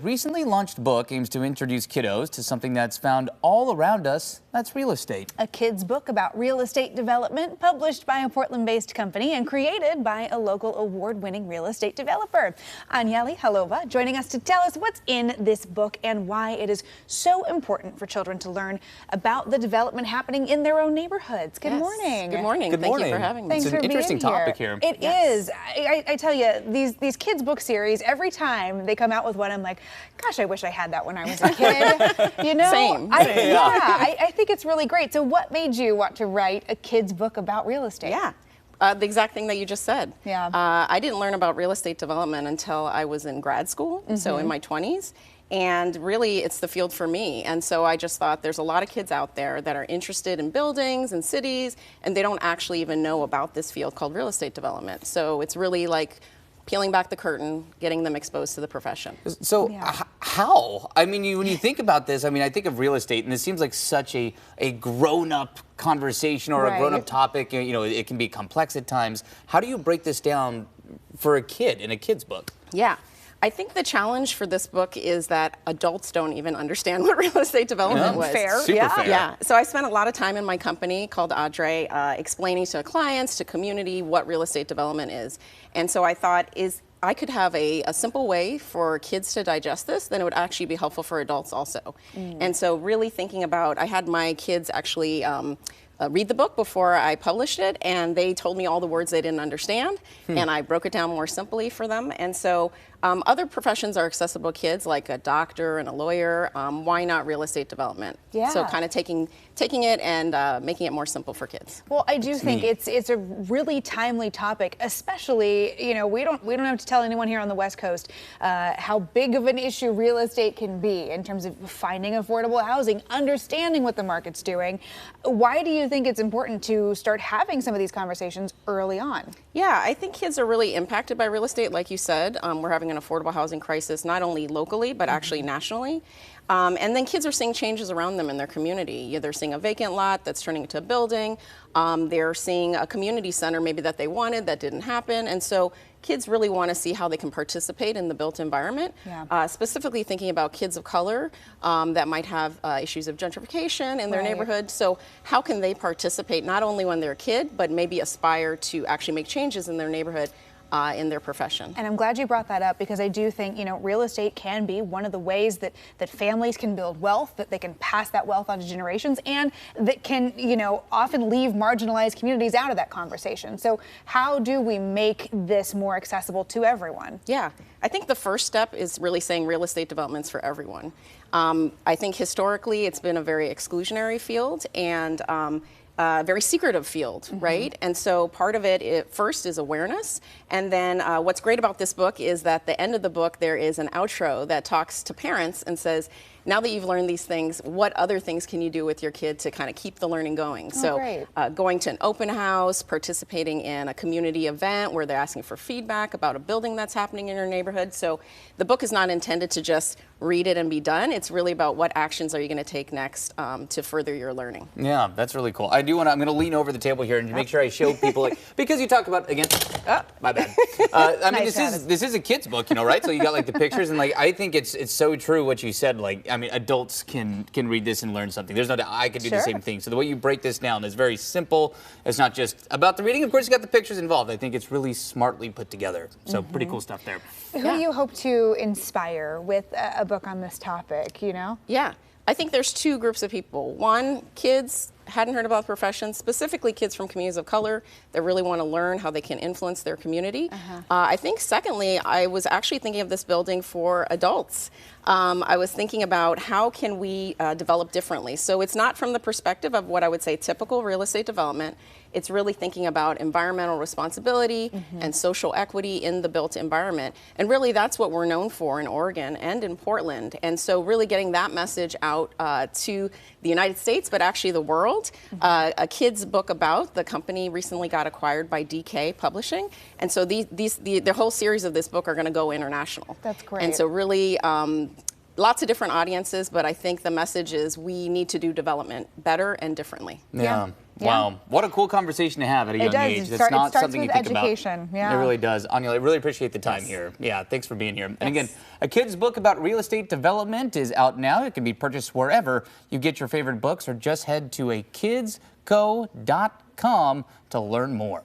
recently launched book aims to introduce kiddos to something that's found all around us. That's real estate. A kid's book about real estate development, published by a Portland-based company and created by a local award-winning real estate developer. Anyeli Halova joining us to tell us what's in this book and why it is so important for children to learn about the development happening in their own neighborhoods. Good morning. Good morning. Good Thank morning. you for having me. It's an interesting topic here. It is. I tell you, these kids' book series, every time they come out with one, I'm like, gosh, I wish I had that when I was a kid. You know? Same. I think it's really great. So what made you want to write a kid's book about real estate? Yeah. The exact thing that you just said. Yeah. I didn't learn about real estate development until I was in grad school, so in my 20s. And really, it's the field for me. And so I just thought there's a lot of kids out there that are interested in buildings and cities, and they don't actually even know about this field called real estate development. So it's really like peeling back the curtain, getting them exposed to the profession. So how? I mean, when you think about this, I mean, I think of real estate, and this seems like such a grown-up conversation or a grown-up topic. You know, it can be complex at times. How do you break this down for a kid in a kid's book? Yeah. I think the challenge for this book is that adults don't even understand what real estate development was. Fair. Super fair. Yeah. So I spent a lot of time in my company called Adre explaining to clients, to community, what real estate development is. And so I thought, I could have a simple way for kids to digest this, then it would actually be helpful for adults also. And so really thinking about, I had my kids actually read the book before I published it, and they told me all the words they didn't understand, and I broke it down more simply for them. And so other professions are accessible to kids, like a doctor and a lawyer. Why not real estate development? Yeah. So kind of taking it and making it more simple for kids. Well, I do think it's a really timely topic, especially, you know, we don't have to tell anyone here on the West Coast how big of an issue real estate can be in terms of finding affordable housing, understanding what the market's doing. Why do you think it's important to start having some of these conversations early on? Yeah, I think kids are really impacted by real estate, like you said. We're having an affordable housing crisis, not only locally, but actually nationally. And then kids are seeing changes around them in their community. They're seeing a vacant lot that's turning into a building. They're seeing a community center maybe that they wanted that didn't happen. And so kids really want to see how they can participate in the built environment, specifically thinking about kids of color that might have issues of gentrification in their neighborhood. So how can they participate not only when they're a kid, but maybe aspire to actually make changes in their neighborhood in their profession. And I'm glad you brought that up, because I do think, you know, real estate can be one of the ways that families can build wealth, that they can pass that wealth on to generations, and that can, you know, often leave marginalized communities out of that conversation. So how do we make this more accessible to everyone? Yeah, I think the first step is really saying real estate development's for everyone. I think historically it's been a very exclusionary field and very secretive field, right? And so part of it first is awareness. And then what's great about this book is that at the end of the book, there is an outro that talks to parents and says, now that you've learned these things, what other things can you do with your kid to kind of keep the learning going? So going to an open house, participating in a community event where they're asking for feedback about a building that's happening in your neighborhood. So the book is not intended to just read it and be done. It's really about what actions are you going to take next to further your learning. Yeah, that's really cool. I'm going to lean over the table here and make sure I show people, like, because you talk about, again, my bad. I mean, this is a kid's book, you know, right? So you got like the pictures, and like I think it's so true what you said. Like, I mean, adults can read this and learn something. There's no doubt I could do the same thing. So the way you break this down is very simple. It's not just about the reading. Of course, you got the pictures involved. I think it's really smartly put together. So pretty cool stuff there. Who do you hope to inspire with a book on this topic, you know? Yeah, I think there's two groups of people. One, kids hadn't heard about the profession, specifically kids from communities of color that really want to learn how they can influence their community. I think secondly, I was actually thinking of this building for adults. I was thinking about how can we develop differently. So it's not from the perspective of what I would say typical real estate development. It's really thinking about environmental responsibility and social equity in the built environment. And really that's what we're known for in Oregon and in Portland. And so really getting that message out to the United States, but actually the world. A kid's book about the company recently got acquired by DK Publishing. And so the whole series of this book are going to go international. That's great. And so really lots of different audiences, but I think the message is we need to do development better and differently. Yeah. Yeah. Wow, what a cool conversation to have at a young age. It That's not starts something you with think education. about. Yeah. It really does. Anya, I really appreciate the time here. Yeah, thanks for being here. And again, a kid's book about real estate development is out now. It can be purchased wherever you get your favorite books, or just head to akidsco.com to learn more.